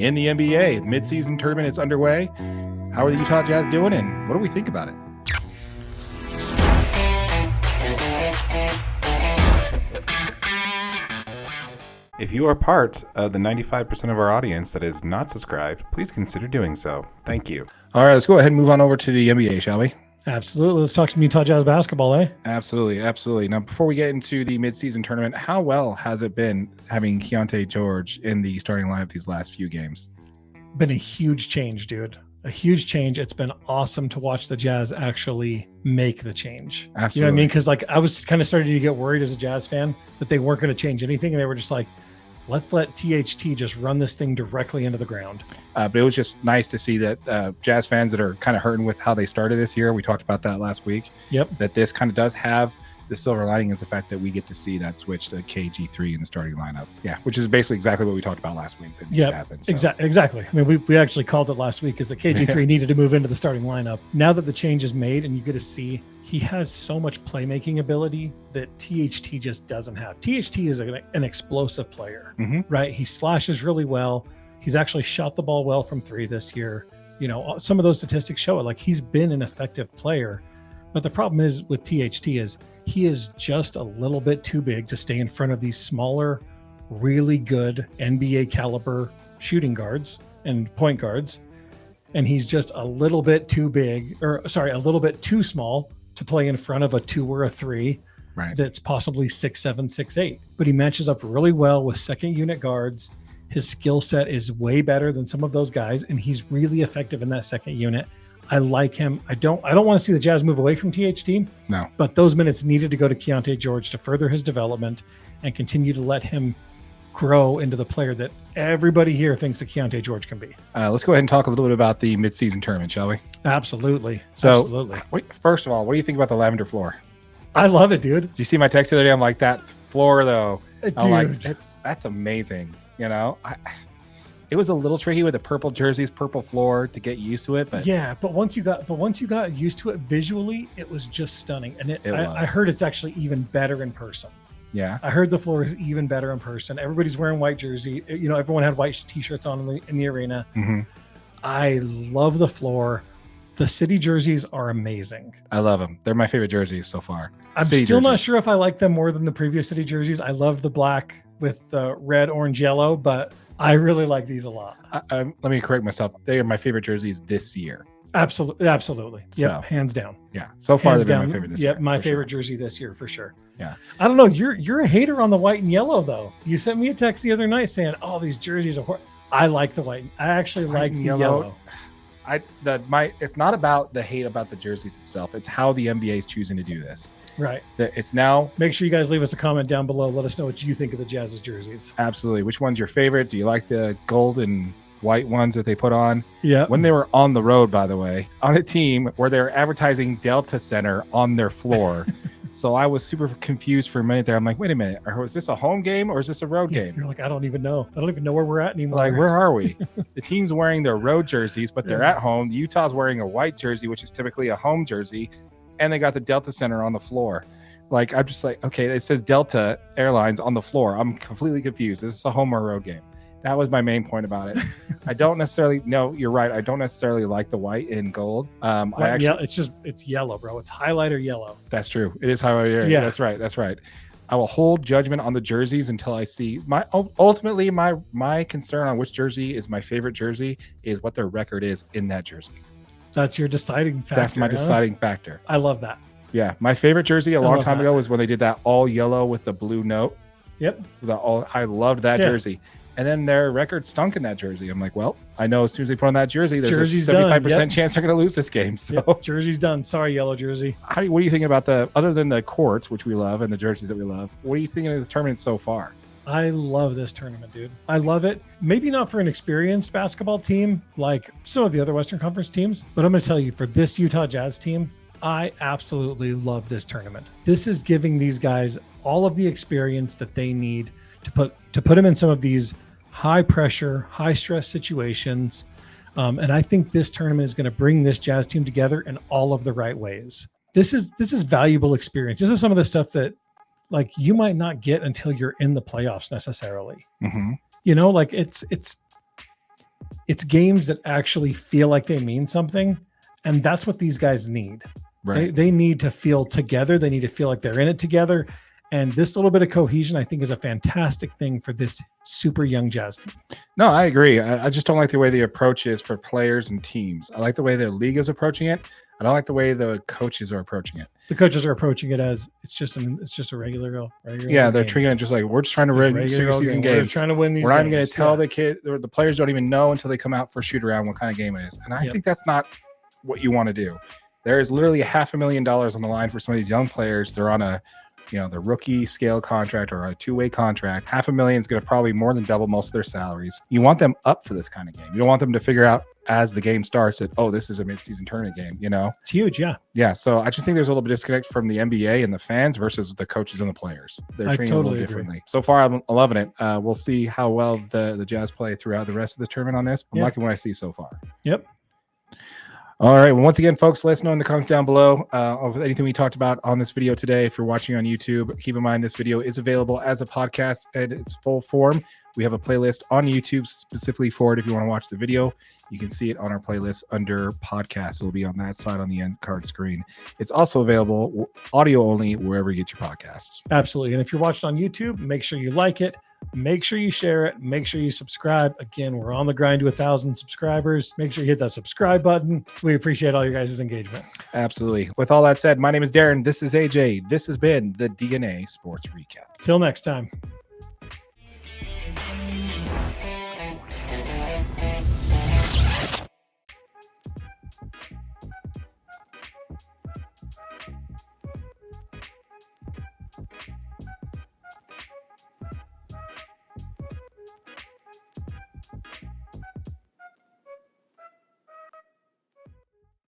in the NBA. The midseason tournament is underway. How are the Utah Jazz doing, and what do we think about it? If you are part of the 95% of our audience that is not subscribed, please consider doing so. Thank you. All right, let's go ahead and move on over to the NBA, shall we? Absolutely. Let's talk some Utah Jazz basketball, eh? Absolutely. Now, before we get into the midseason tournament, how well has it been having Keontay George in the starting lineup these last few games? Been a huge change, dude. A huge change. It's been awesome to watch the Jazz actually make the change. Absolutely. You know what I mean? Because I was kind of starting to get worried as a Jazz fan that they weren't going to change anything. And they were just like, let's let THT just run this thing directly into the ground. But it was just nice to see that Jazz fans that are kind of hurting with how they started this year, we talked about that last week, that this kind of does have the silver lining is the fact that we get to see that switch to KG3 in the starting lineup. Yeah, which is basically exactly what we talked about last week. Yeah, so. Exactly. I mean, we actually called it last week because the KG3 needed to move into the starting lineup. Now that the change is made and you get to see he has so much playmaking ability that THT just doesn't have. THT is an explosive player, right? He slashes really well. He's actually shot the ball well from three this year. You know, some of those statistics show it. Like, he's been an effective player. But the problem is with THT is he is just a little bit too big to stay in front of these smaller, really good NBA caliber shooting guards and point guards. And he's just a little bit too big, a little bit too small to play in front of a 2 or a 3 that's possibly 6'7", 6'8". But he matches up really well with second unit guards. His skill set is way better than some of those guys, and he's really effective in that second unit. I like him. I don't want to see the Jazz move away from THT. No. But those minutes needed to go to Keontay George to further his development and continue to let him grow into the player that everybody here thinks that Keontay George can be. Let's go ahead and talk a little bit about the midseason tournament, shall we? Absolutely. So, Absolutely. First of all, what do you think about the lavender floor? I love it, dude. Did you see my text the other day? I'm like, that floor, though. Dude. I'm like, that's amazing. You know, it was a little tricky with the purple jerseys, purple floor to get used to it, but but once you got used to it visually, it was just stunning. And I heard it's actually even better in person. Yeah, I heard the floor is even better in person. Everybody's wearing white jersey. You know, everyone had white t-shirts on in the arena. I love the floor. The city jerseys are amazing. I love them. They're my favorite jerseys so far. I'm still not sure if I like them more than the previous city jerseys. I love the black with red, orange, yellow, but I really like these a lot. Let me correct myself. They are my favorite jerseys this year. Absolutely. Yep, hands down. Yeah, so far they've been my favorite this year. Yep, my favorite jersey this year for sure. Yeah. I don't know. You're a hater on the white and yellow though. You sent me a text the other night saying, "Oh, these jerseys are." I like the white. I actually like the yellow. It's not about the hate about the jerseys itself. It's how the NBA is choosing to do this. Right. It's now. Make sure you guys leave us a comment down below. Let us know what you think of the Jazz's jerseys. Absolutely. Which one's your favorite? Do you like the gold and white ones that they put on? Yeah. When they were on the road, by the way, on a team where they're advertising Delta Center on their floor. So I was super confused for a minute there. I'm like, wait a minute. Is this a home game or is this a road game? You're like, I don't even know. I don't even know where we're at anymore. Like, where are we? The team's wearing their road jerseys, but they're at home. The Utah's wearing a white jersey, which is typically a home jersey. And they got the Delta Center on the floor. Like, I'm just like, okay, it says Delta Airlines on the floor. I'm completely confused. Is this a home or a road game? That was my main point about it. I don't necessarily, no, you're right. I don't necessarily like the white and gold. It's yellow, bro. It's highlighter yellow. That's true. It is highlighter. Yeah, that's right. I will hold judgment on the jerseys until I see ultimately my concern on which jersey is my favorite jersey is what their record is in that jersey. That's your deciding factor. That's my deciding factor. I love that. Yeah. My favorite jersey a long time ago was when they did that all yellow with the blue note. Yep. I loved that jersey. And then their record stunk in that jersey. I'm like, well, I know as soon as they put on that jersey, there's Jersey's a 75% chance they're going to lose this game. So Jersey's done. Sorry, yellow jersey. What are you thinking about other than the courts, which we love, and the jerseys that we love, what are you thinking of the tournament so far? I love this tournament, dude. I love it. Maybe not for an experienced basketball team like some of the other Western Conference teams, but I'm going to tell you, for this Utah Jazz team, I absolutely love this tournament. This is giving these guys all of the experience that they need to put them in some of these high pressure, high stress situations. And I think this tournament is going to bring this Jazz team together in all of the right ways. This is valuable experience. This is some of the stuff that like you might not get until you're in the playoffs necessarily. Mm-hmm. You know, like it's It's games that actually feel like they mean something. And that's what these guys need. Right. They need to feel together. They need to feel like they're in it together. And this little bit of cohesion, I think, is a fantastic thing for this super young Jazz team. No, I agree. I just don't like the way the approach is for players and teams. I like the way the league is approaching it. I don't like the way the coaches are approaching it. The coaches are approaching it as it's just a regular Yeah, they're treating it just like we're just trying to win season games. We're trying to win these. We're not even games. going to tell the kid, the players don't even know until they come out for shoot around what kind of game it is. And I think that's not what you want to do. There is literally $500,000 on the line for some of these young players. They're on a, the rookie scale contract or a two-way contract. $500,000 is going to probably more than double most of their salaries. You want them up for this kind of game. You don't want them to figure out as the game starts that, oh, this is a mid-season tournament game, It's huge, yeah. Yeah, so I just think there's a little bit of disconnect from the NBA and the fans versus the coaches and the players. They're treating it a little differently. So far, I'm loving it. We'll see how well the Jazz play throughout the rest of this tournament on this. I'm liking what I see so far. Yep. All right. Well, once again, folks, let us know in the comments down below of anything we talked about on this video today. If you're watching on YouTube, keep in mind this video is available as a podcast in its full form. We have a playlist on YouTube specifically for it. If you want to watch the video, you can see it on our playlist under podcast. It'll be on that side on the end card screen. It's also available audio only wherever you get your podcasts. Absolutely. And if you're watching on YouTube, make sure you like it. Make sure you share it. Make sure you subscribe. Again, we're on the grind to 1,000 subscribers. Make sure you hit that subscribe button. We appreciate all your guys' engagement. Absolutely. With all that said, my name is Darren. This is AJ. This has been the DNA Sports Recap. Till next time.